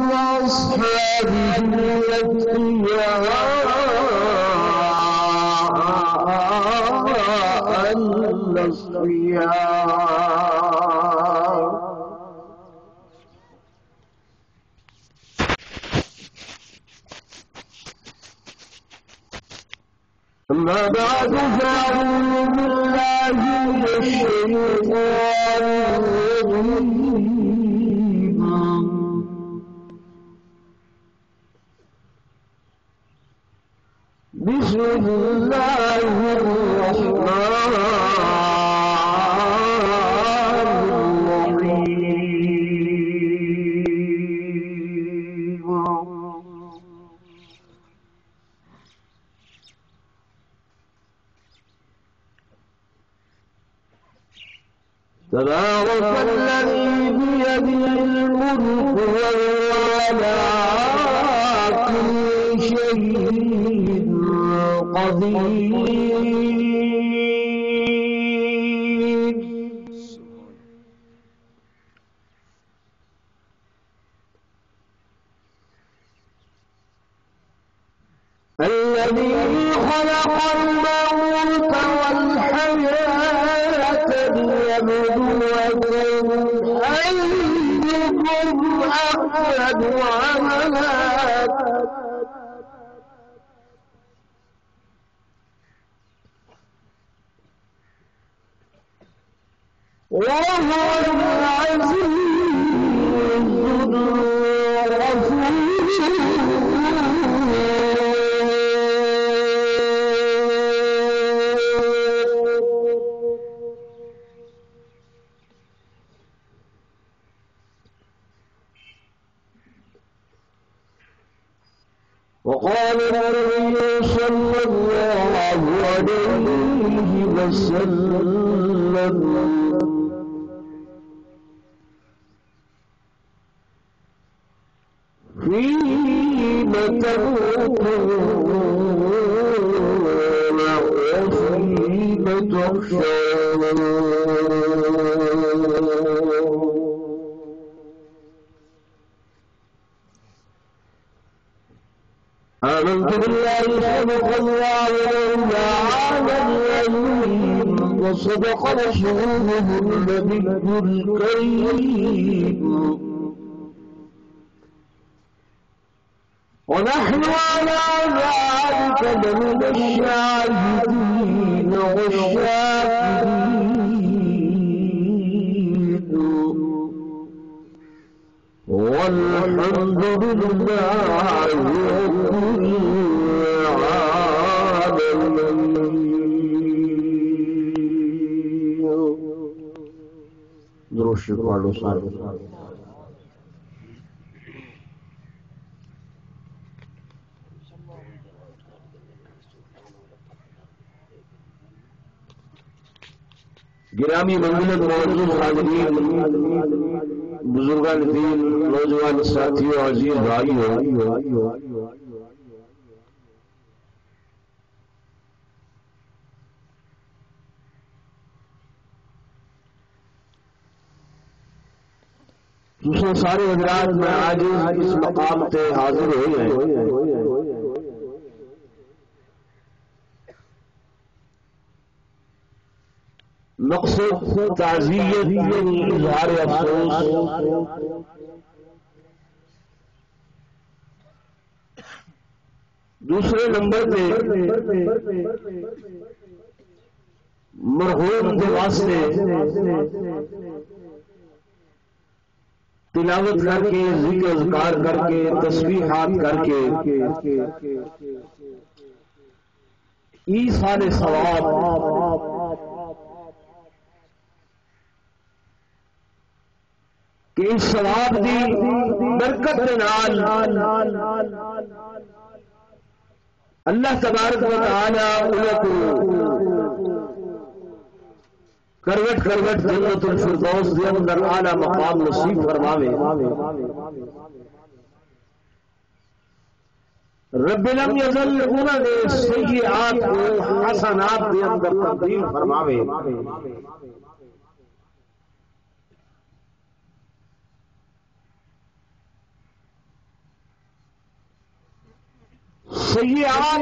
وأصحابه الأتقياء الأصفياء. أما بعد فأعوذ بالله من الشيطان الرجيم. بسم الله الرحمن الرحيم. تبارك الذي بيده الملك وهو على كل شيء قدير. الذي خلق الموت والحياة ليبلوكم أيكم أحسن عملا وهو العزيز الغفور. وقال النبي صلى الله عليه وسلم فيما تموتون وفيما تحشرون. آمنت بالله صدق الله وعلى اليمين وصدق رسوله النبي الكريم ونحن على ذلك من الشاهدين والشاكرين والحمد لله رب العالمين. درود شریف پڑھو سارے. گرامی منزلت موجود حاضرین، بزرگان دین، نوجوان ساتھیوں، عزیز بھائیوں، دوسرے سارے حضرات میں آج اس مقام سے حاضر ہوئے ہیں. مقصد تعزیت یعنی اظہار افسوس، دوسرے نمبر پہ مرحوم کے واسطے تلاوت کر کے، ذکر اذکار کر کے، تسبیحات کر کے ایصال ثواب کہ اس ثواب دی برکت کے نال اللہ تبارک و تعالی انہوں کو کروٹ کروٹ جنت الفردوس دے اندر اعلی مقام نصیب فرماوے. رب لم یزل انہوں نے سیئات کو حسنات دے اندر تبدیل فرماوے. سیئات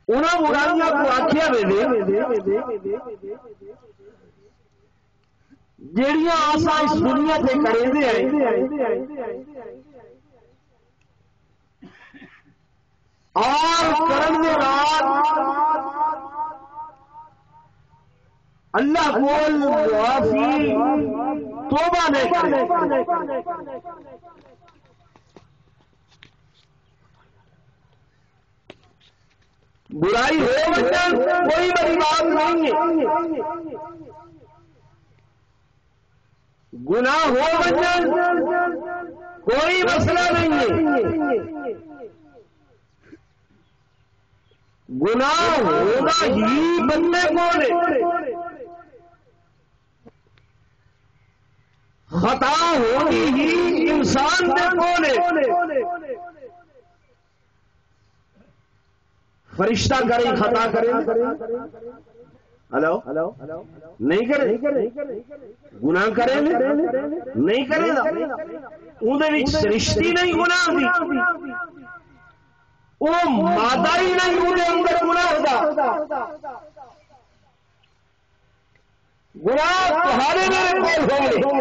انہاں برائیاں کو آکھیا ویلے جیڑیاں آساں اس دنیا تے کریندے ہیں اور کرن دے بعد اللہ کول معافی توبہ نہیں کرے برائی ہو وجن کوئی بڑی بات نہیں ہے، گناہ ہو وجن کوئی مسئلہ نہیں ہے، گناہ ہونا ہی بندے کو ہے، خطا ہونی ہی انسان دے کول ہے، فرشتہ کرے خطا کرے ہلو نہیں کرے گناہ کرے نہیں کرے اندر سرشتی نہیں گناہ دی وہ مادہ ہی نہیں اندر اندر گناہ دا گناہ تہاڑے میرے کول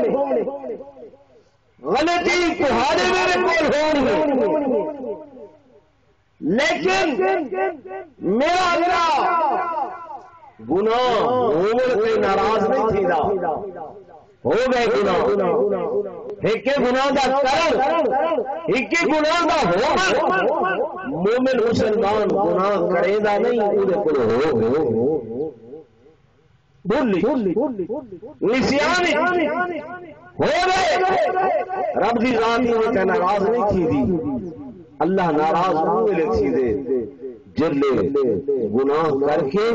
ہونے غلطی تہاڑے میرے کول ہونے لیکن میرا اللہ گناہ عمر سے ناراض نہیں تھی ہو گئے گناہ ایک گناہ دا کرن ایک گناہ دا ہو مومن مسلمان گناہ کرے دا نہیں اودے کول ہو بولی نسیان ہو گئے رب دی ذات ہی ناراض نہیں تھی دی اللہ ناراض ہوئے تھی دے جلے گناہ کر کے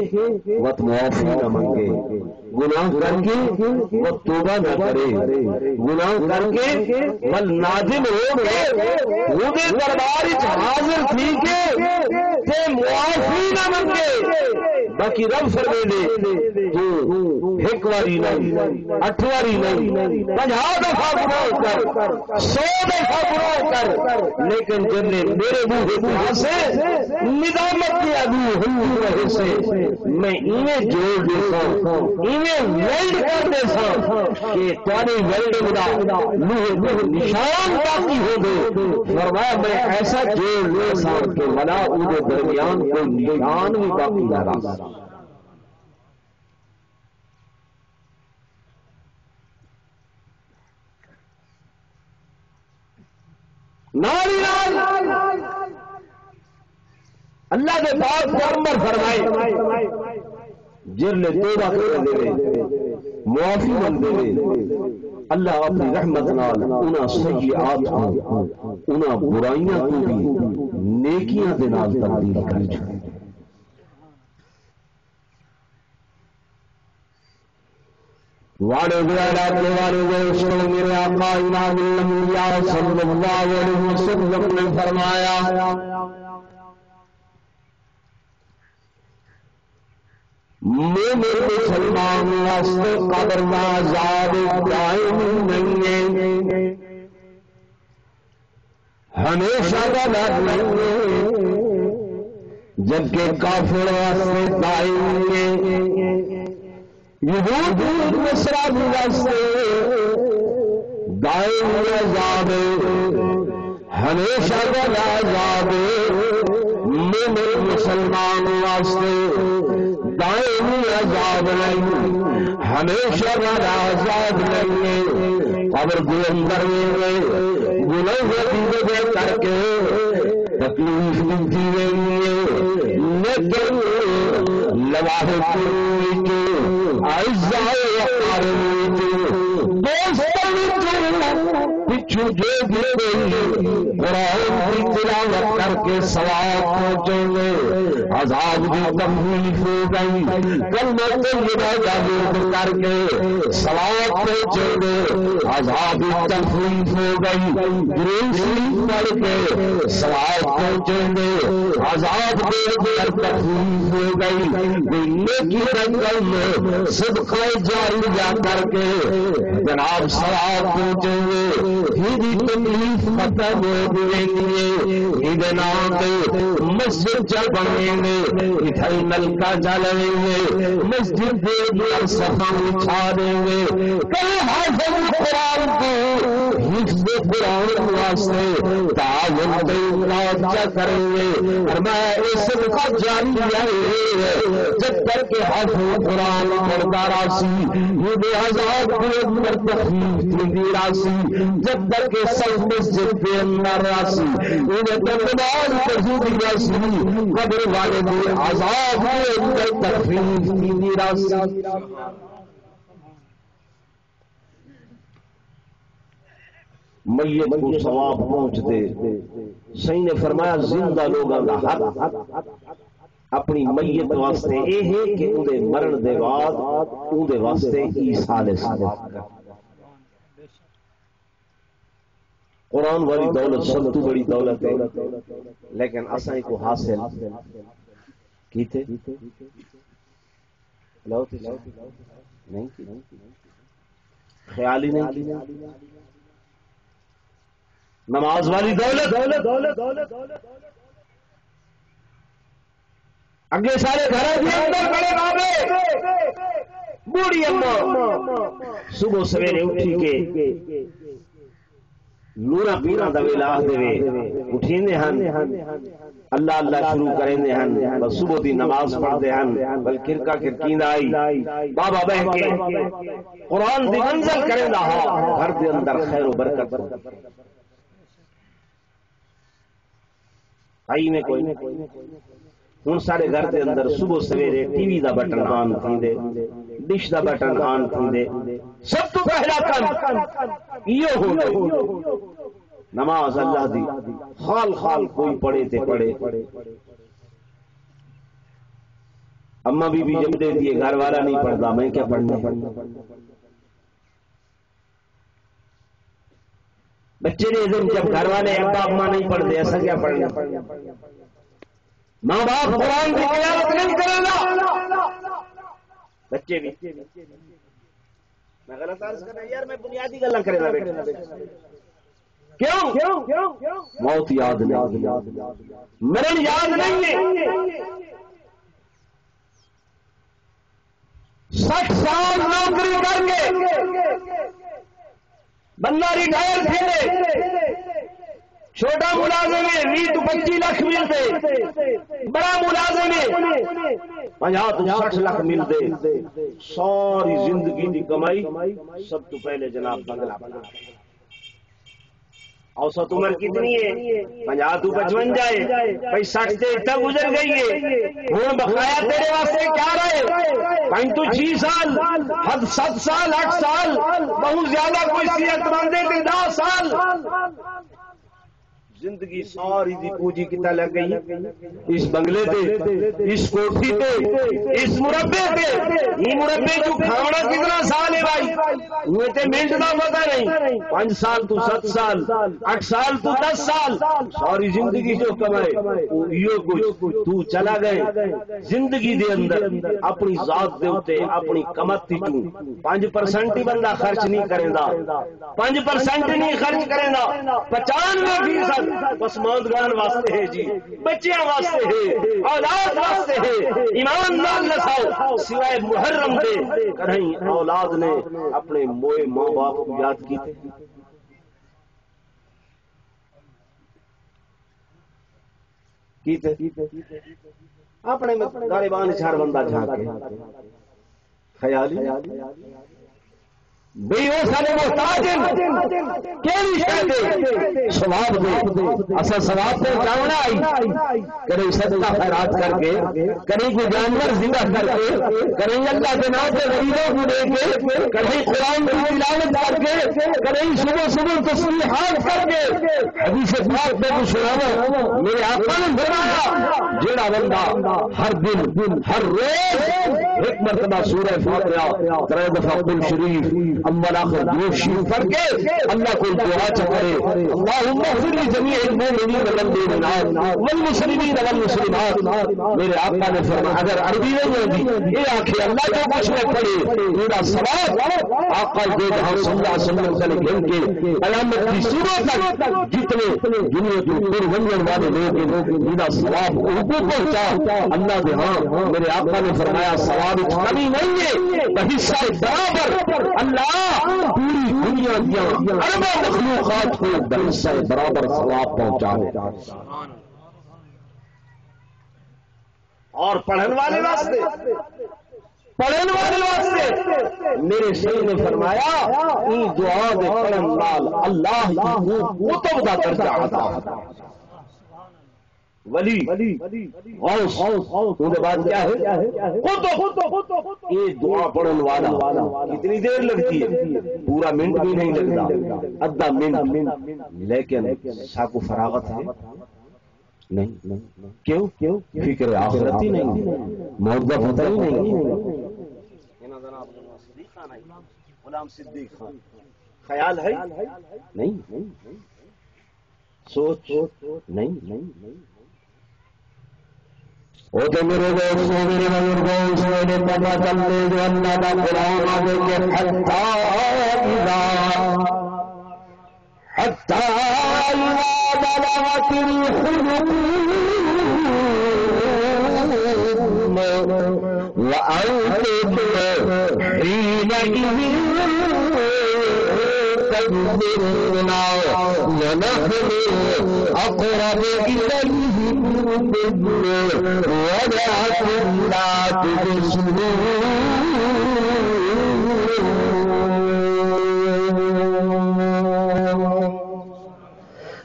وقت معافی نہ مانگے گناہ کر کے وہ توبہ نہ کرے گناہ کر کے بل نادم ہو کے وہ دربار حاضر تھی کہ معافی نہ مانگے باقی رب فرمے دے تو ایک واری نہیں 8 واری نہیں 50 دفعہ گناہ کر 100 دفعہ گناہ کر لیکن جلے میرے منہ سے ندامت کے ابھی ہوں رہے سے میں انہیں جوڑ دیتا انہیں ویلڈ کر دیتا کہ تاری ویلڈنگ دا لوہ نشان باقی ہو دے فرمایا میں ایسا جوڑ دیتا کہ ولا ان درمیان کوئی نشان بھی باقی نہ رہا ناری اللہ کے پاس پیغمبر فرمائے جرلے توبہ کرنے دے معافی مانگے دے اللہ اپنی رحمت نال انہاں سیئات کو انہاں برائیاں کو بھی نیکیاں دے نال تبدیل کر چھوڑے میرے آقا امام الانبیاء صلی اللہ علیہ وسلم نے فرمایا مومن مسلمان واسطے قبر میں عذاب دائم نہیں ہے ہمیشہ کا ڈر نہیں ہے جبکہ کافر واسطے دائم ہے یہود نصرانی واسطے دائم عذاب ہمیشہ کا عذاب مومن مسلمان واسطے دائم عذاب نہیں ہمیشہ کا عذاب نہیں قبر کے اندر میں گناہ کی کر کے تکلیف ملتی رہی ہے لیکن لواہ کے پچھو جو بھی قرآن کی تلاوت کر کے ثواب پہنچیں گے عذاب کی تخفیف ہو گئی کلمہ طیبہ جاوید کر کے ثواب پہنچیں گے عذاب کی تخفیف ہو گئی درود شریف پڑھ کے ثواب پہنچیں گے عذاب کی تخفیف ہو گئی نیکی رنگل صدقہ جاریہ کر کے جناب ثواب پہنچیں گے یہ تکلیف ختم ہو گئی مسجد جب بنیں گے ادھر نلکا جلیں گے مسجد دے صفائی چھاڑیں گے کئی حافظ قرآن کو حفظ قرآن واسطے تعاون کیا کریں گے اور میں اس کا جاری ہے جب تک کہ حافظ قرآن پڑھتا راسی یہ بے عذاب پر تخفیف دی راسی جب تک کہ سب مسجد کے اندر راسی انہیں تقبال تجوبی راسی قبر والے بے عذاب پر تخفیف دی راسی میت کو ثواب پہنچ دے صحیح نے فرمایا زندہ لوگوں کا حق اپنی میت واسطے یہ ہے کہ انہیں مرن دے بعد انہیں واسطے ایصال ثواب قرآن والی دولت سب تو بڑی دولت ہے لیکن اساں کو حاصل کیتے نہیں خیال ہی نہیں نماز والی دولت اگلے سارے گھر کے اندر بڑے بابے بوڑھی اماں صبح سویرے اٹھی کے نورا پیرا دا ویلا دے اٹھیندے ہن اللہ اللہ شروع کریندے ہن بس صبح دی نماز پڑھدے ہن بل کرکا کرکیندا آئی بابا بہ کے قرآن دی منزل کریندا ہا گھر دے اندر خیر و برکت آئی میں کوئی ہوں سارے گھر کے اندر صبح سویرے ٹی وی دا بٹن آن تھیندے ڈش دا بٹن آن تھیندے سب تو پہلا کام یہ ہو نماز اللہ دی خال خال کوئی پڑھے تے پڑھے اما بی بی جب دے دیے گھر والا نہیں پڑھتا میں کیا پڑھنا بچے نے جب گھر والے ابا اما نہیں پڑھتے ایسا کیا پڑھنا ماں باپ قرآن کی تلاوت نہیں کرے گا بچے بھی میں غلط عرض کر رہا یار میں بنیادی گلا کرے گا کیوں موت یاد نہیں مرن یاد نہیں ہے 60 سال نوکری کر کے بندہ ریٹائر تھے چھوٹا ملازم ہے 20-25 لاکھ ملتے بڑا ملازم ہے 50-60 لاکھ ملتے ساری زندگی کی کمائی سب تو پہلے جناب بنگلہ بنا اوسط عمر کتنی ہے 50-55 جائے بھائی 60 سے اتنا گزر گئی ہے ہوں بقایا تیرے واسطے کیا رہے 5-6 سال حد 7 سال 8 سال بہت زیادہ کوئی صحت مند ہے 10 سال زندگی ساری دی پوجی کتا لگ گئی اس بنگلے تے اس کوٹھی تے اس مربے تے یہ مربے جو کھانا کتنا سال ہے بھائی یہ تے منٹ دا پتہ نہیں 5 سال تو 7 سال 8 سال تو 10 سال ساری زندگی جو کمائے یہ کچھ تو چلا گئے زندگی دے اندر اپنی ذات دے اوتے اپنی کمت تو 5% ہی بندہ خرچ نہیں کریندا 5% نہیں خرچ کریندا 95% بس ماندگان واسطے ہے جی بچیاں واسطے ہے اولاد واسطے ہے ایمان نال نساؤ سوائے محرم دے کہیں اولاد نے اپنے موئے ماں باپ کو یاد کیتے اپنے غریبان چار بندہ جھانکے خیالی بھئی وہ سارے محتاج ہیں کیلی شاہدے سواب دے اصل سواب پہ جاؤنا آئی کریں صدقہ خیرات کر کے کریں کوئی جانور زندہ کر کے کریں اللہ کے نام سے غریبوں کو دے کے کریں قرآن کی تلاوت کر کے کریں صبح صبح تسبیحات کر کے حدیث پاک میں کچھ سناوا میرے آقا نے فرمایا جیڑا بندہ ہر دن ہر روز ایک مرتبہ سورہ فاتحہ 3 دفعہ قرآن شریف اول آخر درود شریف پڑھ کے اللہ کو دعا چکرے اللہم اغفر لجمیع المؤمنین والمؤمنات والمسلمین والمسلمات. میرے آقا نے فرمایا اگر عربی نہیں ہوگی یہ آنکھیں اللہ کو کچھ نہ پڑے میرا ثواب آقا دے جہاں صلی اللہ علیہ وسلم سے گھن کے قیامت کی صورت تک جتنے دنیا کے پر ونجن والے لوگ میرا ثواب ان کو پہنچا. اللہ دے ہاں میرے آقا نے فرمایا ثواب کمی نہیں ہے بحصہ برابر اللہ پوری دنیا کی اربوں مخلوقات کو بحصہ برابر ثواب پہنچائے. اور پڑھن والے واسطے میرے شیخ نے فرمایا این دعا دے پڑھن نال اللہ کتب دا درجہ عطا ولی غوث ان کے بعد کیا ہے کتب. یہ دعا پڑھن والا کتنی دیر لگتی ہے؟ پورا منٹ بھی نہیں لگتا ادھا منٹ. لیکن ساکو فراغت ہے نہیں. کیوں؟ فکر آخرت ہی نہیں موت کا پتہ ہی نہیں. غلام صدیق خان خیال ہے نہیں سوچ نہیں. وہ تو میرے دوستوں میرے بزرگوں سے میرے پتہ چلتے جو اللہ کا قرآن آگے کے حتی بلغت الحلم وأنتم حينئذ تنظرون ونحن أقرب إليه منكم ولكن لا تبصرون.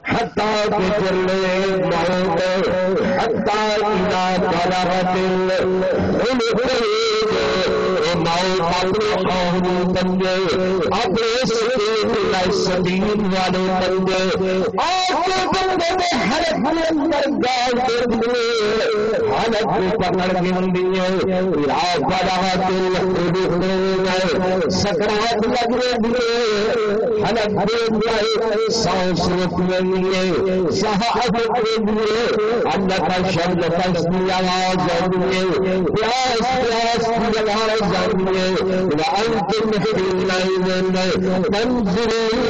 حتى تجلي الموت حتى إذا بلغت الحلم موت اپنے قوم بندے اپنے سبیل والے بندے آپ کے بندے میں حلق اندر گال دے دیے حلق کو پکڑ کے دیے آپ بلغت الحلم سکرات لگ رہے حلق دے دیے سانس روکنے لیے صحابہ کے لیے اللہ کا شبد فستی آواز دیے پیاس کی آواز دیے وأنتم حينئذ تنظرون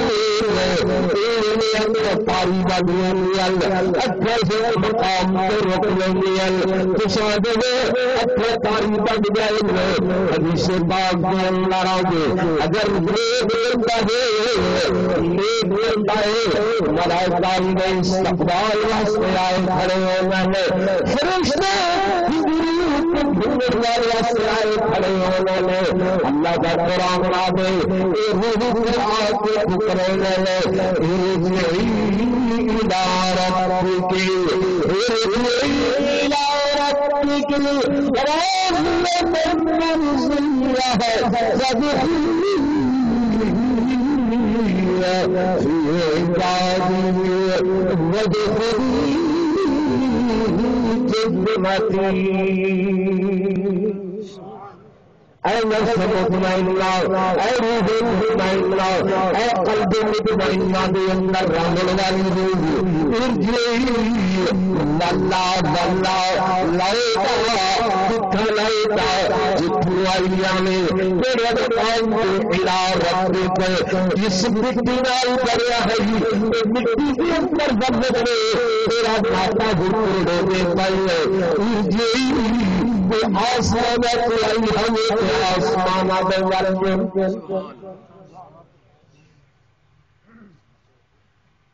قریبا دنیال اکھر سے مقام پر رکھنیال تشاہدے اکھر قریبا دنیال حدیث باغ میں اللہ راجے اگر نیک بندہ ہے ملائکہ میں استقبال واسطے آئے کھڑے ہونے فرشتے کھڑے ہونے اللہ کا قرآن دے اے نفس مطمئنہ اے روح مطمئنہ اے قلب مطمئنہ دے اندر رحمل والی روح ارجعی واللہ لائتا دکھا لائتا جتھو آئیاں میں تیرے دکان کے الہ رب کو جس مٹی نال کریا ہے مٹی کے اندر ضرورت میں تیرا ماتا گھر دے پائے ارجعی آسمان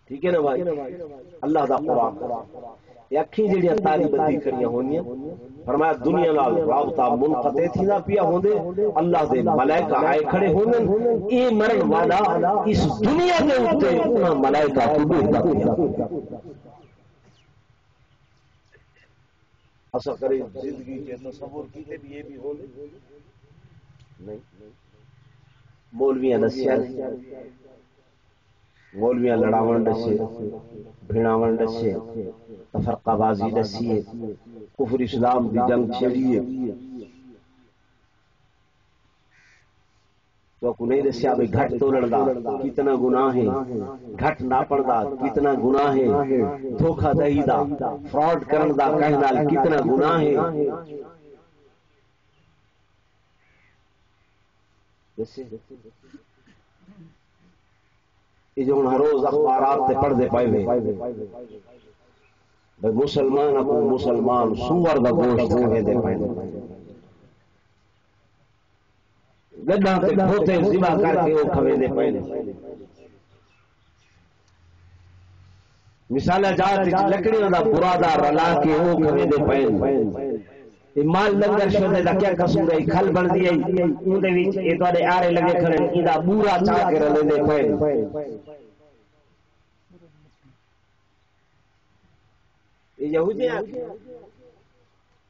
ٹھیک ہے نا بھائی. اللہ دا قرآن یہ اکھیں جڑیاں تاری بندی کریاں ہونیاں فرمایا دنیا نال رابطہ منقطع تھی نہ پیا ہوندے اللہ دے ملائکہ آئے کھڑے ہوندے اے مرن والا اس دنیا دے اوتے انہاں ملائکہ کو دیکھدا پیا. ایسا کرے زندگی کے تصور کیتے بھی یہ بھی ہو نہیں. مولویاں دسیا مولویاں لڑاون دسے بھیڑاون دسے تفرقہ بازی دسی کفر اسلام دی جنگ چھڑی تو کو نہیں دسیا بھی گھٹ تولن دا کتنا گناہ ہے، گھٹ ناپن دا کتنا گناہ ہے، دھوکہ دہی دا فراڈ کرن دا کہہ نال کتنا گناہ ہے. یہ جو ہر روز اخبارات تے پڑھتے پائے بھائی مسلمان کو مسلمان سور دا گوشت کھاندے پائے، گڈھاں تے کھوتے ذبح کر کے وہ کھاندے پائے. مثال جات لکڑیاں دا برادا رلا کے وہ کھاندے پائے. مال لنگر شودے دا کیا قصور ہے؟ کھل بن دی اون دے وچ اے تواڈے آڑے لگے کھڑے ایندا بورا چا کے رلیندے پئے. یہ یہودی آکھے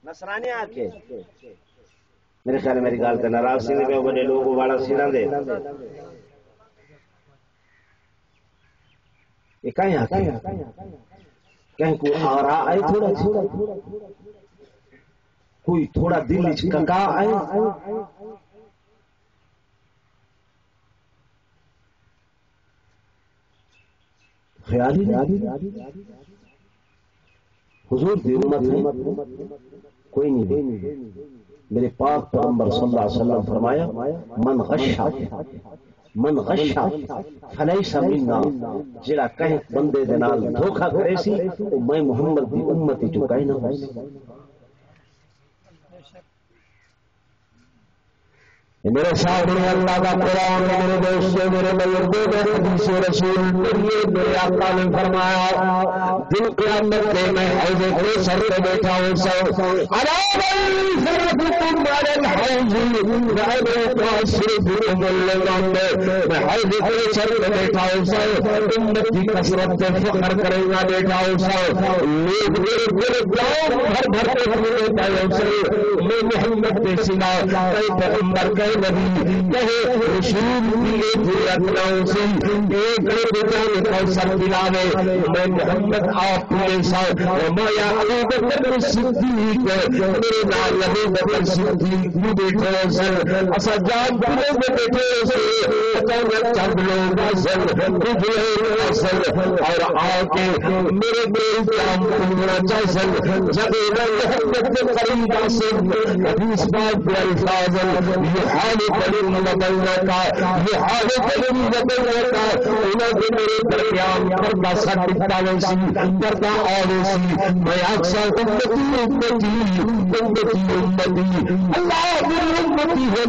نصرانی آکھے میرے خیال میری گل تے ناراض سی میں بڑے لوگ والا سیڑھاں دے یہ کہیں آکھے کہیں کو آرا آئے تھوڑا کوئی تھوڑا دل وچ ککا آئے خیالی حضور دی امت ہے کوئی نہیں. میرے پاک پیغمبر صلی اللہ علیہ وسلم فرمایا من غشا فلیس منا، جڑا کہیں بندے دے نال دھوکا کرے سی او میں محمد دی امتی جو کہیں نہ ہو. میرے سامنے اللہ کا قرآن، میرے دوستوں میرے بزرگوں میں حدیث رسول میرے آقا نے فرمایا دن قیامت کے میں حوض کوثر پہ بیٹھا ہوں سو میں حوض کوثر پہ بیٹھا ہوں سو امت کی کثرت سے فخر کرے گا بیٹھا ہوں سو لوگ میرے گاؤں بھر بھر کے بیٹھا ہوں سو میں محمد کے سوا کئی پیغمبر کئی نبی کہے رسول دیے جرأتوں سے ایک بجان کوثر پلاوے میں محمد آپ کے ساتھ وما ابو بکر صدیق میرے نال ابو بکر صدیق بھی بیٹھے سن اسا جان پلے میں بیٹھے سے اچانک چند لوگ اصل کچھ لوگ اصل اور آ کے میرے دل کام کرنا چاہسن جب محمد کے قریب آسن حدیث پاک کے الفاظ حال کریم بدلنے کا یہ حال کریم بدلنے کا انہوں نے میرے درمیان پردہ سر دکھاوے سی پردہ آوے سی میں اکثر امتی اللہ میری امتی ہے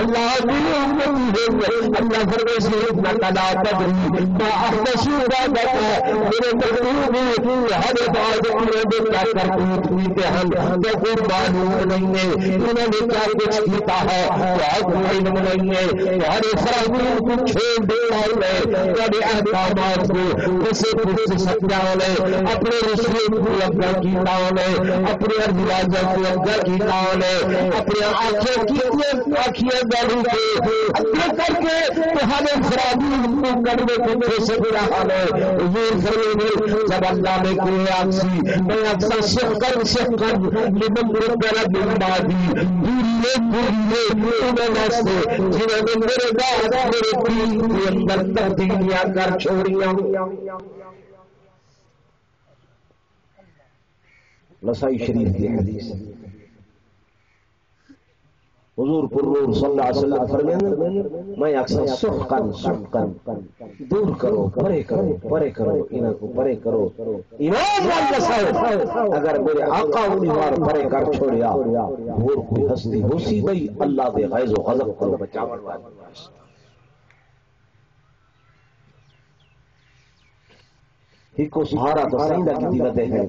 اللہ میری امتی ہے اللہ فرمے سے اتنا لا تدری ما احدثوا بعدك میرے محبوب ہر بات انہوں نے کیا کرتوت کیتے ہیں کہ کوئی معلوم نہیں ہے انہوں نے کیا کچھ کیتا ہے علم نہیں ہے ہر فرامین کو چھوڑ دینا ہے بڑے احکامات کو اسے کچھ سمجھا لے اپنے رسول کو اپنا کیتا لے اپنے ازواجوں کو اپنا کیتا لے اپنے آنکھوں کی آنکھیں گاڑی کے اپنے کر کے ہمیں فرامین کو کرنے کو کیسے رہا لے حضور فرمائے جب اللہ نے کوئی آکسی میں اکثر شکر لمن ربنا بالمادی دوریے انہوں واسطے جنہوں نے میرے بعد میرے دین کے اندر تبدیلیاں کر چھوڑیاں. نسائی شریف کی حدیث حضور پرنور صلی اللہ علیہ وسلم فرماتے میں اکثر سحقن دور کرو پرے کرو انہاں کو پرے کرو ایمان والے اگر میرے آقا انہی بار پرے کر چھوڑیا اور کوئی ہستی ہو سی بھئی اللہ دے غیظ و غضب کو بچاون والی. ایک کو سہارا تو سائیں دا کی دیوتے ہیں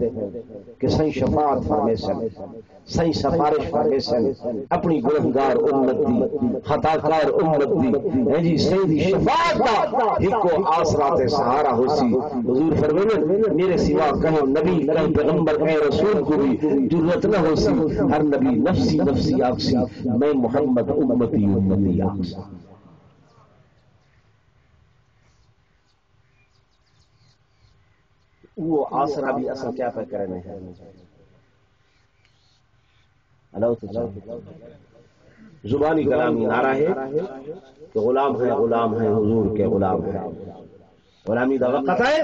کہ سائیں شفاعت فرمے سن سائیں سفارش فرمے سن اپنی گنہگار امت دی خطاکار امت دی ہے جی سیدی شفاعت دا ایک کو آسرات سہارا ہو سی. حضور فرماتے میرے سوا کہیں نبی کہیں پیغمبر کہیں رسول کو بھی ضرورت نہ ہو سی ہر نبی نفسی نفسی آکسی میں محمد امتی آکسی. وہ آسرا بھی اصل کیا پہ کرنے ہیں اللہ زبانی کلامی نعرہ ہے کہ غلام ہیں حضور کے غلام ہیں. غلامی دا وقت ہے،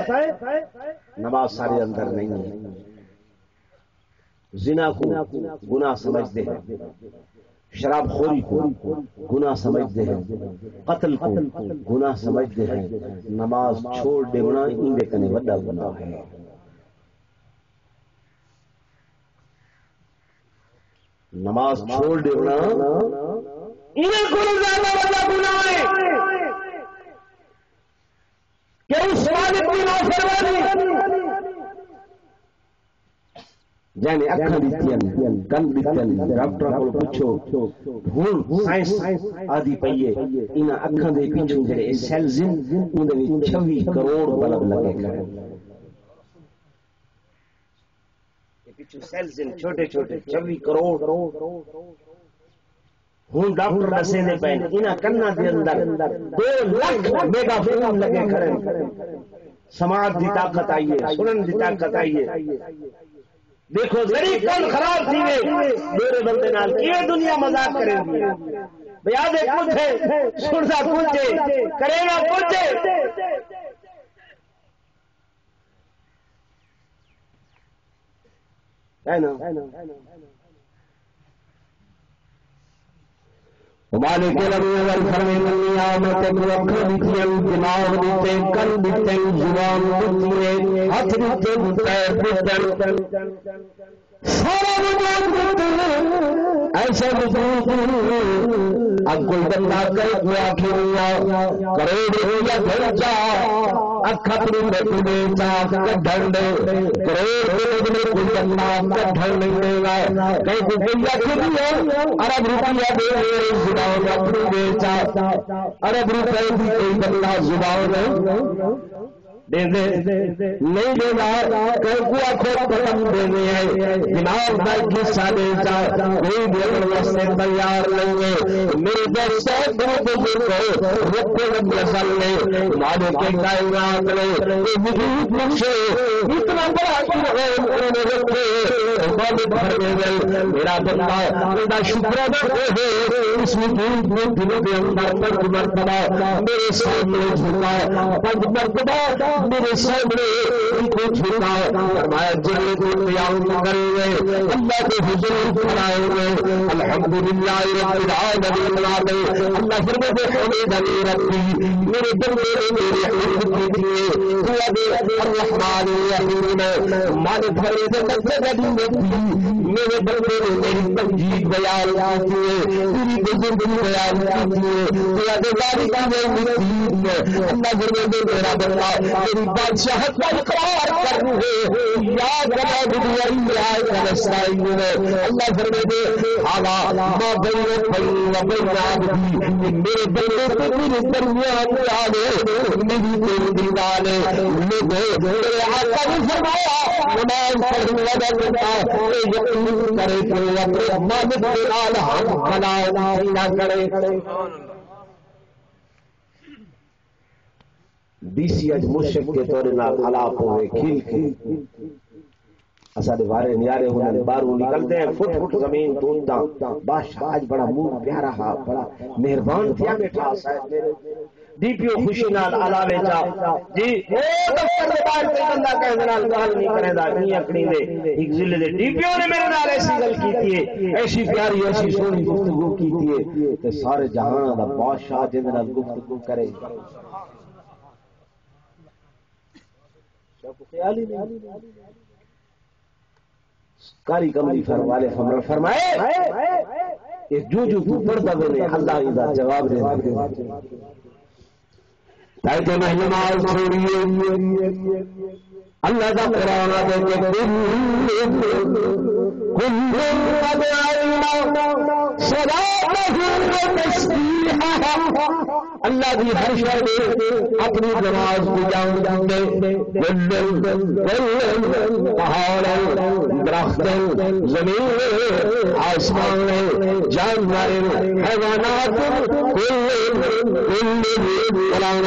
نماز سارے اندر نہیں ہے. زنا کو گناہ سمجھتے ہیں، شراب خوری کو گناہ سمجھتے ہیں، قتل کو گناہ سمجھتے ہیں. نماز چھوڑ دینا اندے کنے بڑا گناہ ہے. نماز چھوڑ دینا انہیں کو زیادہ بڑا گناہ ہے کہ اس مالک کی نافرمانی. جانے اکھاں دتیاں کن دتیاں ڈاکٹر کو پوچھو ہن سائنس آدھی پئیے انہاں اکھاں دے پیچھے جڑے سیلز ان دے وچ 26 کروڑ بلب لگے کھڑے. پیچھے سیلز ان چھوٹے چھوٹے 26 کروڑ. ہوں ڈاکٹر دسے نے پے انہاں کناں دے اندر 2 لاکھ میگا فون لگے کھڑے. سماعت دی طاقت آئی ہے، سنن دی طاقت آئی ہے. دیکھو ذری کل خراب تھی میرے بندے نال کیے دنیا مذاق کرے گی. بیاد کچھ ہے سنتا کچھ ہے کرے گا کچھ ہے. مالک الامر فرمانے نعمت رکھ دیتے دماغ دیتے کن دیتے زبان دیتے ہاتھ دیتے پیر دیتے سارا وجود دیتے. ایسا وجود اب کوئی بندہ کہے تو آخر کروڑ روپیہ گھر جا اکھ اپنی میں چاک کڈھن دے کروڑ میں کوئی بندہ کڈھن نہیں دے گا. کہیں کوئی آخر ارب روپیہ دے زبان اپنی دے چاک ارب روپئے بھی کوئی بندہ زبان دے دے نہیں دے گا. کہیں کو آخو قدم دینے ہیں دماغ کا حصہ دے چاہ کوئی دینے واسطے تیار نہیں ہے. میرے دوست بزرگ رکھے نسل نے مالے کے کائنات نے وجود بخشے اتنا بڑا انہوں نے رکھے مالک بھر میں میرا بندہ میرا شکر ادا کرے. اس وجود میں دنوں کے اندر 5 مرتبہ میرے سامنے جھکا 5 مرتبہ میرے سامنے ان کو جھکا فرمایا جنہیں کو قیام کریں گے اللہ کے حضور کھڑائیں گے الحمدللہ رب العالمین. اللہ فرماتے حمیدنی ربی میرے بندے نے میرے حمد کی دیے الرحمن الرحیم مالک فرماتے مجھے میرے بندے نے میری تمجید بیان کی ہے پوری بزرگی بیان کی ہے اللہ فرماتے میرا بندہ میری بادشاہت کا اقرار کرنی ہے یا جناب یا نستعین. اللہ فرماتے حالا ما بین وبین عبدی میرے بندے کو میرے درمیان آنے میری تیری دیوانے لوگوں میرے آقا نے فرمایا نماز پڑھنے والا بندہ یقین کرے کہ اپنے مالک کے نال ہم بھلا نہ کرے. ڈی سی اج مرشد کے طور نال خلاف ہوئے کھیل کے اساڈے وارے نیارے ہونے باہروں نکلتے ہیں فٹ فٹ زمین ڈھونڈتا. بادشاہ آج بڑا منہ پیارا ہا بڑا مہربان تھیا بیٹھا صاحب میرے ڈی پی او خوشی نال علاوے جا جی او دفتر دے باہر تے بندہ کہندے نال گل نہیں کریندا نہیں اکڑی دے ایک ضلع دے ڈی پی او نے میرے نال ایسی گل کیتی ہے ایسی پیاری ایسی سونی گفتگو کیتی ہے کہ سارے جہان دا بادشاہ جے نال گفتگو کرے خیال ہی نہیں. کاری کملی والے فرمائے کہ جو تو پڑھتا بنے اللہ کا جواب دے تاکہ میں نماز چھوڑیے اللہ کا قرآن دے کے اللہ کی ہر شے اپنی نماز کو جان دے پہاڑ درخت زمین آسمان جانور حیوانات قرآن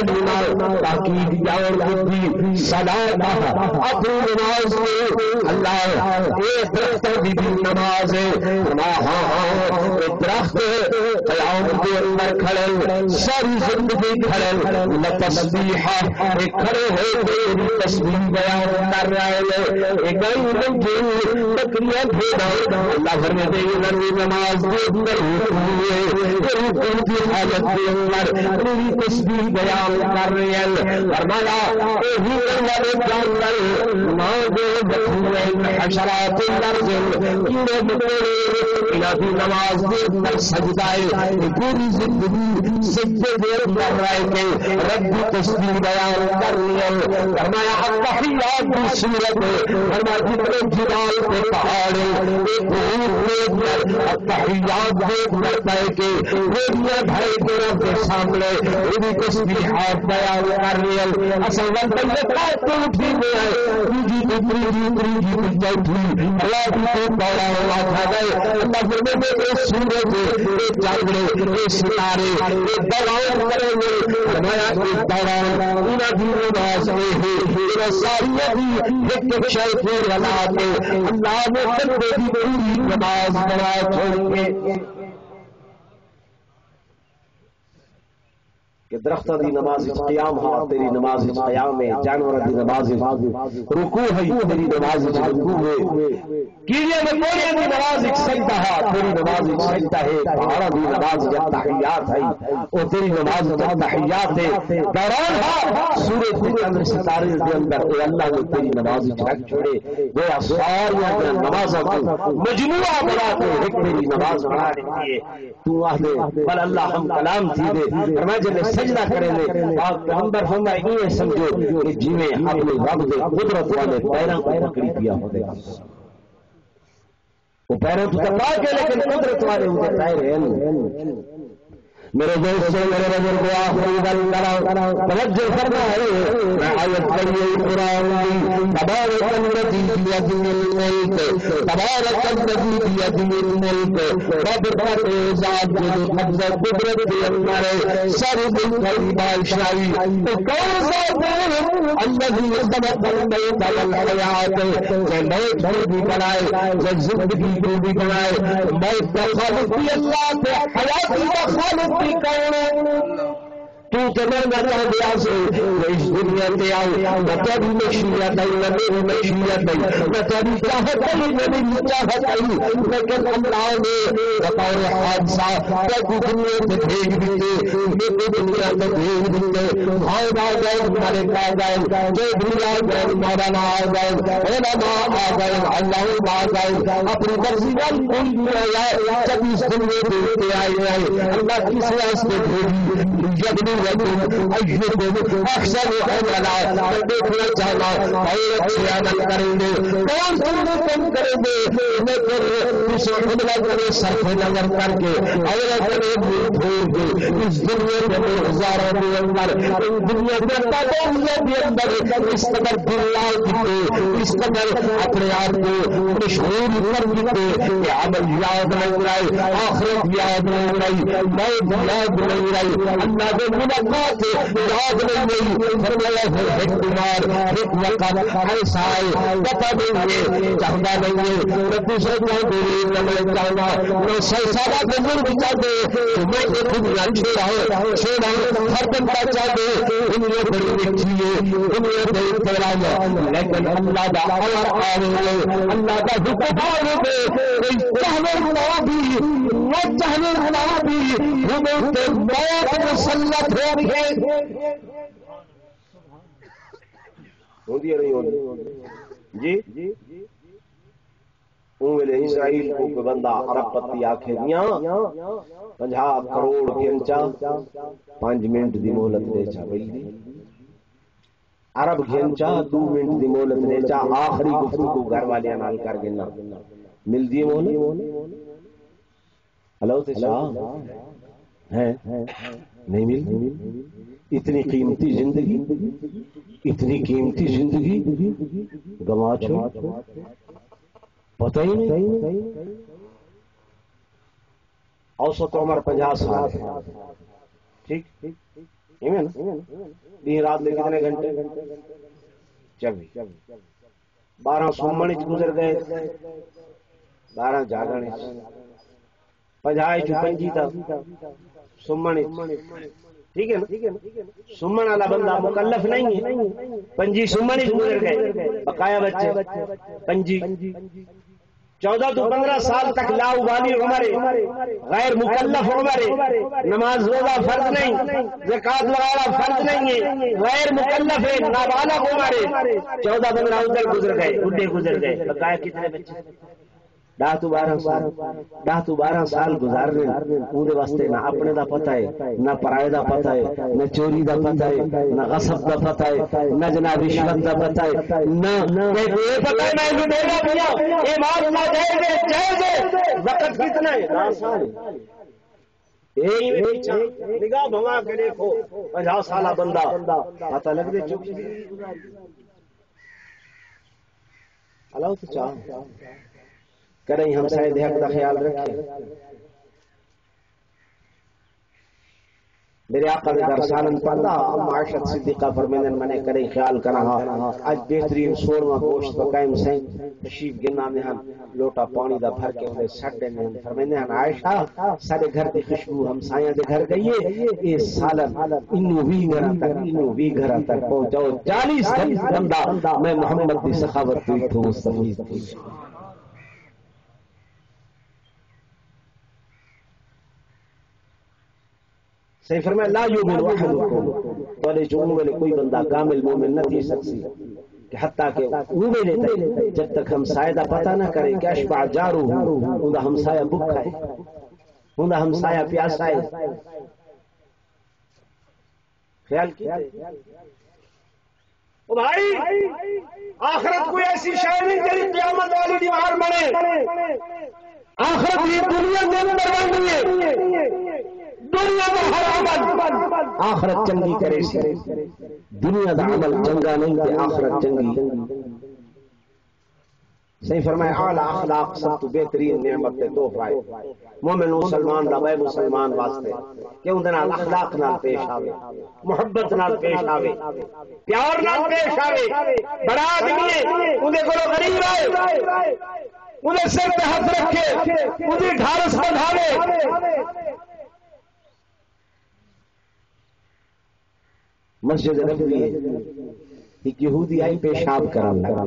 تمام تاکید بیان کی صلاۃ اپنی نماز میں اللہ ایک درخت کی بھی نماز ہے فرمایا ہاں درخت قیام کے اندر کھڑے ساری زندگی کھڑے تسبیح کھڑے ہو کے تسبیح بیان کر رہے ہیں گئی بکریاں بھیڑا اللہ فرماتے ہیں نماز کے اندر رکوع کی حالت کے اندر میری تسبیح بیان کر رہے ہیں فرمایا یہی والے جانور نہ جو بکریاں حشرات الارض کیڑے مکوڑے الہی نماز کے اندر سجدہ ہے پوری زندگی سجدے کے اندر رہ کے رب کی تسبیح بیان کر رہے ہیں فرمایا التحیات کی صورت فرمایا جتنے جبال کے پہاڑے التحیات دیکھ کرتا ہے کہ گوڑیاں بھائی کے رب کے سامنے میری تسبیحات بیان کر رہے ہیں اصل وقت یہ بات تو اٹھی میں ہے تیجی چوتھی اللہ کی تو دوڑا ہوا تھا گئے اللہ فرماتے ہیں یہ سورج یہ چاندے یہ ستارے یہ دوڑاؤں کریں گے فرمایا یہ دوڑاؤں انہیں بھی نماز میں ہے انہیں ساری بھی ایک شے کے لگا کے اللہ نے بندے کی پوری نماز بنا چھوڑ کے کہ درخت دی نماز قیام ہا تیری نماز قیام ہے جانور دی نماز رکوع ہے تیری نماز رکوع ہے کیڑے مکوڑے دی نماز سجدہ ہے تیری نماز سجدہ ہے پہاڑوں دی نماز تحیات ہے اور تیری نماز تحیات ہے دوران سورج کے چندر ستارے کے اندر اے اللہ نے تیری نماز رکھ چھوڑے گویا ساری نمازوں کو مجموعہ بنا کے ایک تیری نماز بنا رہی ہے تو آہدے بل اللہ ہم کلام تھی دے فرمایا جب سجدہ کریں گے آپ پیغمبر فرمایا یہ سمجھو کہ جی میں اپنے رب دے قدرت والے پیروں کو پکڑی پیا ہوتے وہ پیروں تو کپا کے لیکن قدرت والے ان کے پیر ہیں میرے دوستوں میرے بزرگ آخری گل کرو توجہ کرنا ہے میں آیت پڑھی قرآن کی تبارک الذی بیدہ الملک تبارک الذی بیدہ الملک رب کا ذات جو قبضہ قدرت کے اندر ہے سارے ملک کی بادشاہی تو کون سا ہے الذی خلق الموت والحیات جو موت کو بھی بنائے جو زندگی کو بھی بنائے موت کا خالق بھی اللہ ہے حیات کا خالق تو تمنا چاہتا سے اس دنیا میں آؤ نہ تیری مشیت ہے نہ میری مشیت ہے نہ تیری چاہت ہے نہ میری چاہت ہے لیکن اللہ نے بطور حادثہ تو دنیا میں بھیج دیتے یہ دنیا میں بھیج دیتے بھائی آ گئے مالک آ گئے جو بھی آ گئے مولانا آ گئے علماء آ گئے اللہ آ گئے اپنی مرضی وال کوئی بھی آیا جب اس دنیا دیکھتے آئے اللہ کس واسطے بھیجی جب اکثر دیکھنا چاہنا اور اچھی عمل کریں گے کون سارے کم کریں گے لیکن حملہ کرے سرف نظر کر کے اور اس دنیا کے ہزاروں کے اندر ان دنیا کے تعداد کے اندر اس قدر دنیا دیتے اس قدر اپنے آپ کو مشہور کر دیتے کہ عمل یاد نہیں رہے آخرت یاد نہیں رہی موت یاد نہیں رہی اللہ کے ملاقات یاد نہیں رہی فرمایا ایک بیمار ایک وقت ایسا ہے پتہ نہیں ہے چاہتا نہیں ہے میں دوسرے کو نہیں چاہوں گا میں سارا بزرگ چاہتے میں ایک دنیا چھوڑا ہر دن کا چاہتے دنیا بڑی اچھی ہے دنیا بڑی تیرا ہے لیکن اللہ کا امر آئے گے اللہ کا حکم آئے گے چاہنے والا بھی وہ چاہنے والا بھی ہمیں تو موت مسلط ہو گئے ہوتی ہے نہیں ہوتی جی ویلے اسرائیل کو بندہ عرب پتی آکھے دیاں 50 کروڑ گھنچا 5 منٹ دی مہلت دے چا ملدی عرب گھنچا 2 منٹ دی مہلت دے چا آخری گفتگو گھر والے نال کر گنا ملدی مہلت ہلو تے شاہ ہے نہیں ملتی اتنی قیمتی زندگی اتنی قیمتی زندگی گوا چھوڑ پتہ ہی نہیں اوسط عمر 50 سال ٹھیک دن رات میں کتنے گھنٹے 24 12 سومن گزر گئے 12 جاگن 50 5 تھا سومن ٹھیک ہے نا سمن والا بندہ مکلف نہیں ہے 5 سمن گزر گئے بقایا بچے 5 14 تو 15 سال تک لاؤبالی عمر غیر مکلف عمر نماز روزہ فرض نہیں زکات وغیرہ فرض نہیں ہے غیر مکلف ہے نابالغ عمر 14-15 ادھر گزر گئے بڈھے گزر گئے بقایا کتنے بچے 10 تو 12 سال گزار رہے اون دے واسطے نہ اپنے دا پتہ ہے نہ پرائے دا پتہ ہے نہ چوری دا پتہ ہے نہ غصب دا پتہ ہے نہ جناب رشوت دا پتہ ہے نہ یہ پتہ ہے میں جو دے گا پیا یہ مال نہ جائز ہے وقت کتنا ہے 10 سال نگاہ بھما کے دیکھو 50 سالہ بندہ پتہ لگ دے چپ اللہ تو چاہ کریں ہم سائے حق کا خیال رکھیں میرے آقا نے در سالن پڑھا عائشہ صدیقہ فرمائیں میں کریں خیال کرا آج بہترین سورواں گوشت پکائیں سائیں تشریف گنا میں ہم لوٹا پانی دا بھر کے انہیں سٹ دینے ہم فرمائیں عائشہ سارے گھر کی خوشبو ہم سائیں دے گھر گئیے یہ سالن انو بھی گھر تک پہنچاؤ 40 بندہ میں محمد کی سخاوت کی ٹھوس تفویض کی صحیح فرمایا لا یؤمن احدکم تو جو میں کوئی بندہ کامل مومن نہ تھی سکتی کہ حتیٰ کہ وہ میں لیتا جب تک ہم سایہ دا پتہ نہ کرے کہ اشبع جارو ہوں ہم سایہ بکھا ہے ہوں ہم سایہ پیاسا ہے خیال کیا او بھائی آخرت کوئی ایسی شے نہیں تیری قیامت والی دیوار بنے آخرت یہ دنیا کے اندر بننی ہے دنیا میں ہر عمل آخرت چنگی کرے سی دنیا دا عمل چنگا نہیں کہ آخرت چنگی صحیح فرمایا اعلی اخلاق سب تو بہترین نعمت تے تحفہ ہے مومن مسلمان دا بے مسلمان واسطے کہ اون دے نال اخلاق نال پیش آوے محبت نال پیش آوے پیار نال پیش آوے بڑا آدمی ہے اون دے کولوں غریب آئے اون دے سر تے ہاتھ رکھے اون دی ڈھارس بندھاوے مسجد نبوی ہے ایک یہودی آئی پیشاب کرنے لگا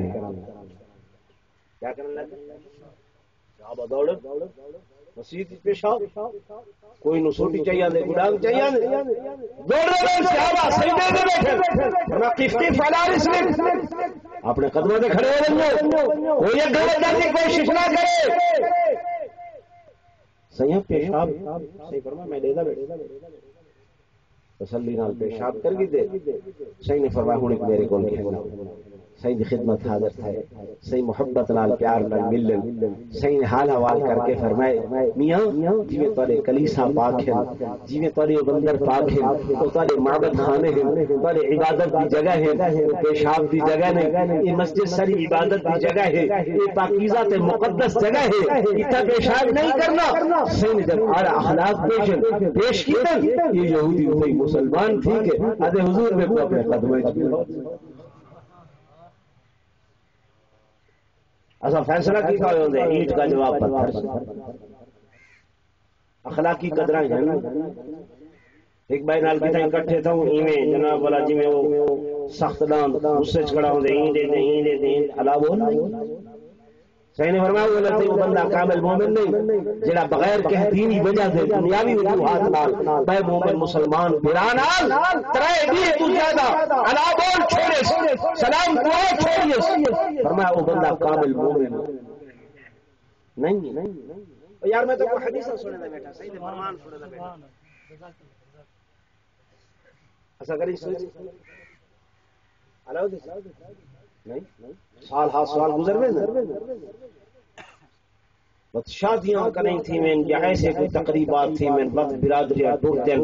کیا کرنے لگا صحابہ دوڑ مسجد پیشاب کوئی نو سوٹی چاہیے دے گڈاگ چاہیے دوڑ رہے صحابہ سجدے میں بیٹھے فرمایا قفتی فلا رسلک اپنے قدموں پہ کھڑے ہو رہے کوئی ایک غلط کرنے کی کوشش نہ کرے صحیح پیشاب صحیح فرمایا میں دے دا بیٹھے تسلی نال پیشاب کر گی دے صحیح نے فرمایا ہوں میرے کو کہنا صحیح دی خدمت حاضر ہے صحیح محبت نال پیار نال ملن صحیح حال حوال کر کے فرمائے میاں جویں تواڈے کلیسا پاک ہے جویں تواڈے بندر پاک ہے تو تواڈے معبد خانے ہیں تواڈے عبادت دی جگہ ہے پیشاب دی جگہ نہیں یہ مسجد ساری عبادت دی جگہ ہے یہ پاکیزہ تے مقدس جگہ ہے اتنا پیشاب نہیں کرنا صحیح جب اعلی اخلاق پیش کیتا یہ یہودی کوئی مسلمان ٹھیک ہے ادے حضور میں کو اپنے قدموں میں ایسا فیصلہ کی کہا ہوتے ہیں اینٹ کا جواب پتھر اخلاقی قدریں ہیں ایک بھائی نال کتا اکٹھے تھا ایویں جناب والا جی میں وہ سخت دان اس سے چکڑا ہوتے ہیں این دے حلا بول صحیح نے فرمایا وہ لگتے وہ بندہ کامل مومن نہیں جڑا بغیر کہ دینی وجہ سے دنیاوی وجوہات نال بے مومن مسلمان برانال ترائے دیے تو زیادہ الا بول چھوڑے سلام دعا چھوڑیے فرمایا وہ بندہ کامل مومن نہیں یار میں تو کوئی حدیث سننے نہ بیٹھا صحیح نے فرمان سننے نہ بیٹھا ایسا کری سوچ علاؤ نہیں سال ہاتھ سال گزر گئے وقت شادیاں کریں تھی میں یا ایسے کوئی تقریبات تھی میں وقت برادریاں ٹوٹتے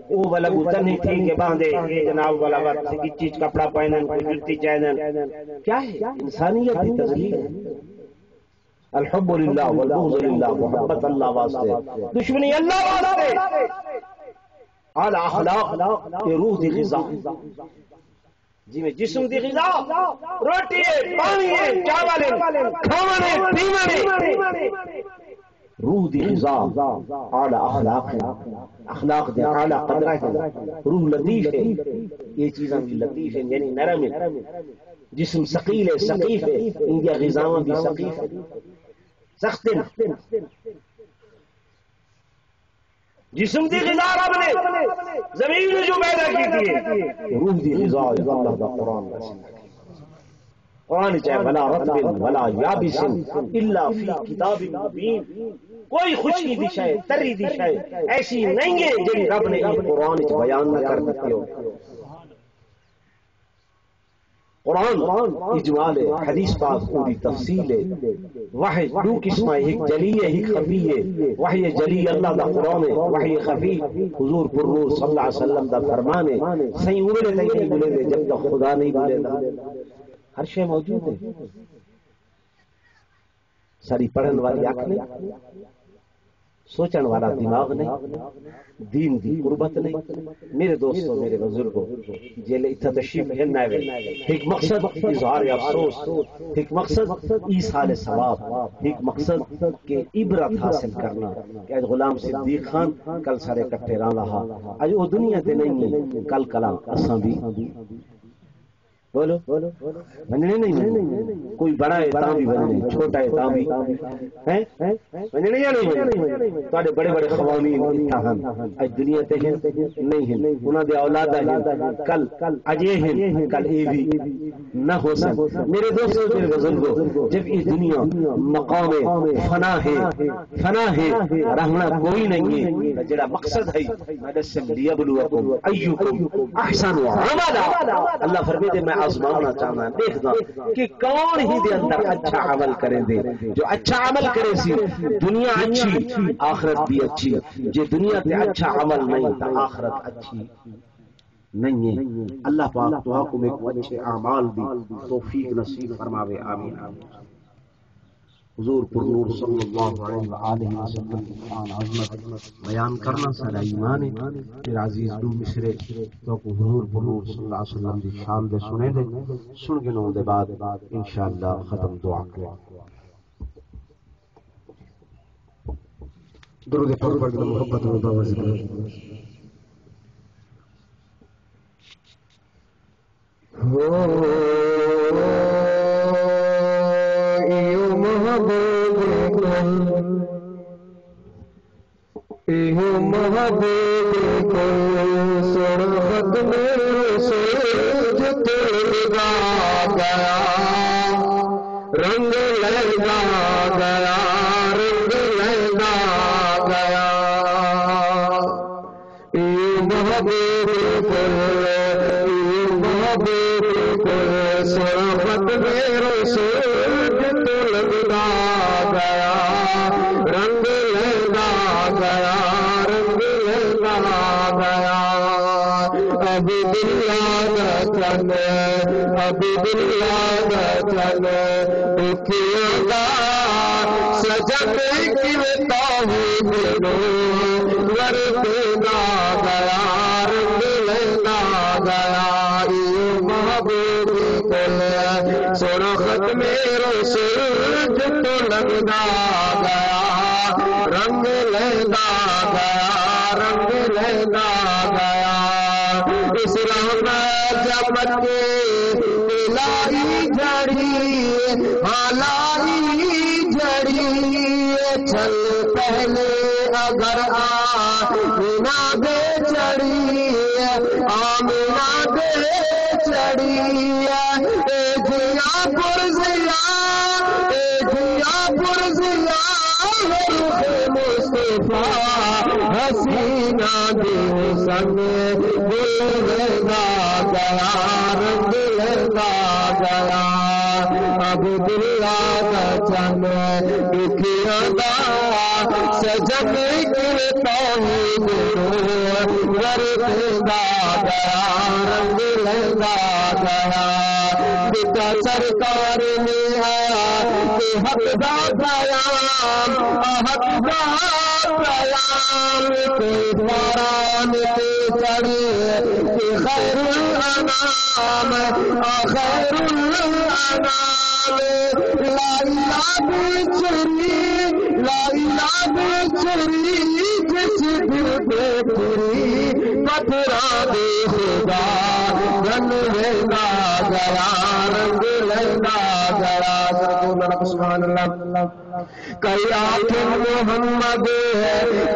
وہ والا گزر نہیں تھی کہ باندھے جناب والا وقت کی چیز کپڑا پہنن کوئی جوتی چاہن کیا ہے انسانیت کی تذلیل ہے الحب للہ والبغض للہ محبت اللہ واسطے دشمنی اللہ واسطے اعلی اخلاق یہ روح دی غذا جی میں جسم دی غذا روٹی ہے، پانی ہے، چاول ہے، کھانا ہے، پینا ہے، روح دی غذا اعلی اخلاق ہے، اخلاق دے اعلی قدر ہے، روح لطیف ہے، یہ چیزاں بھی لطیف ہیں یعنی نرم ہے، جسم ثقیل ہے، ثقیف ہے، ان کی غذاواں بھی ثقیف ہے، سخت ہے، جسم دی غذا رب نے زمین میں جو پیدا کی تھی روح دی غذا اللہ دا قرآن قرآن چاہے ولا رطب ولا یابس الا فی کتاب مبین، کوئی خشکی دی شے تری دی شے ایسی نہیں ہے جی رب نے قرآن بیان نہ کر دیتی ہو۔ قرآن اجمال ہے، حدیث پاک پوری تفصیل ہے، وحی دو قسم ہے، ایک جلی ہے ایک خفی ہے، وحی جلی اللہ دا قرآن ہے، وحی خفی حضور پر روح صلی اللہ علیہ وسلم دا فرمان ہے، صحیح بولے نہیں بولے دے جب تک خدا نہیں بولے دا، ہر شے موجود ہے، ساری پڑھن والی آنکھ نہیں، سوچن والا دماغ نہیں، دین دی قربت نہیں۔ میرے دوستوں میرے بزرگوں جیلے اتنا تشریف ہے ایک مقصد اظہار افسوس، ایک مقصد ایصال ثواب، ایک مقصد کہ عبرت حاصل کرنا کہ آج غلام صدیق خان کل سارے کٹھے رہا رہا، آج وہ دنیا تے نہیں ہے، کل کلام اساں بھی بولو بننے نہیں، کوئی بڑا ہے تاں بھی بننے، چھوٹا ہے تاں بھی ہیں بننے یا نہیں بننے، تواڈے بڑے بڑے قوانین اتحان اج دنیا تے ہیں نہیں ہیں، انہاں دے اولاد ہیں کل اج یہ ہیں کل یہ بھی نہ ہو سکتا۔ میرے دوستو میرے بزرگوں جب یہ دنیا مقام فنا ہے رہنا کوئی نہیں ہے، جڑا مقصد ہے مدسم لیبلوکم ایکم احسن عملا، اللہ فرماتے میں آزمانا چاہنا دیکھنا کہ کون ہی دے اندر اچھا عمل کریں دے، جو اچھا عمل کرے سی دنیا اچھی آخرت بھی اچھی، جو دنیا تے اچھا عمل نہیں تا آخرت اچھی نہیں ہے۔ اللہ پاک تو کو میں اچھے اعمال دی توفیق نصیب فرماوے، آمین۔ حضور پر نور صلی اللہ علیہ وسلم کی قرآن عظمت بیان کرنا سارا ایمان ہے۔ پھر عزیز دو مصرے تو کو حضور پر نور صلی اللہ علیہ وسلم کی شان دے سنے دے، سن کے نوں دے بعد انشاءاللہ ختم دعا کریں۔ درود پاک پڑھ کے محبت و دعا ذکر محبوب کو سرخت میں سوج تلگا گیا، رنگ لگا گیا، رنگ لگا گیا، محبوب کو سرخت میں سوج تلگا گیا، رنگ لگا گیا، ابھی دل ابھی دل دکھیا سجن کرتا ہوں ورتنا گیا، رنگ لینا گیا، محبوب کو سرخت میرے سوج تو لگنا گیا، رنگ لینا گیا، رنگ لینا گیا، اسلام جمت کے لائی جڑی ہالائی جڑی، چل پہلے اگر آمینہ دے چڑی، آمینہ دے چڑی، اے جیا پرزیا، اے جیا پرزیا، مصطفیٰ حسینہ دے سنگ دل لگا گیا، رنگ لگا گیا، اب دلہ کا چن دکھیا دا سجن کرتا ہوں ورتنا گیا، رنگ لگا گیا، بیٹا سرکار نے کہ حق دا بیان حق دا بیان کوئی باران پہ چڑھے کہ خیر الانام خیر الانام لا الہ بچری لا الہ بچری جس دل پہ پھری پتھرا دے خدا رنگ لینا گیا رنگ لینا گیا سبحان اللہ کئی آنکھیں محمد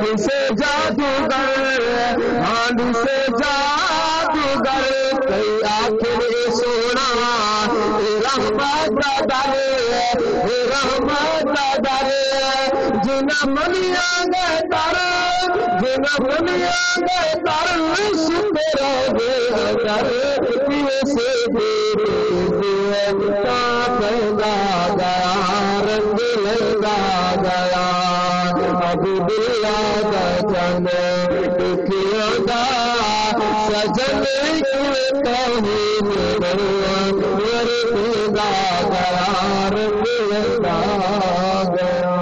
کسے جادوگر ہانڈ سے جادوگر کئی آنکھیں سونا رحمت ڈالے رحمت ڈالے جنا منیا گئے تر جنا منیا گئے تر شکر گے اگر سے پیدا گیا رنگ لگا گیا ابو بلا جن دکھیا گا سجن گیا رنگ لگا گیا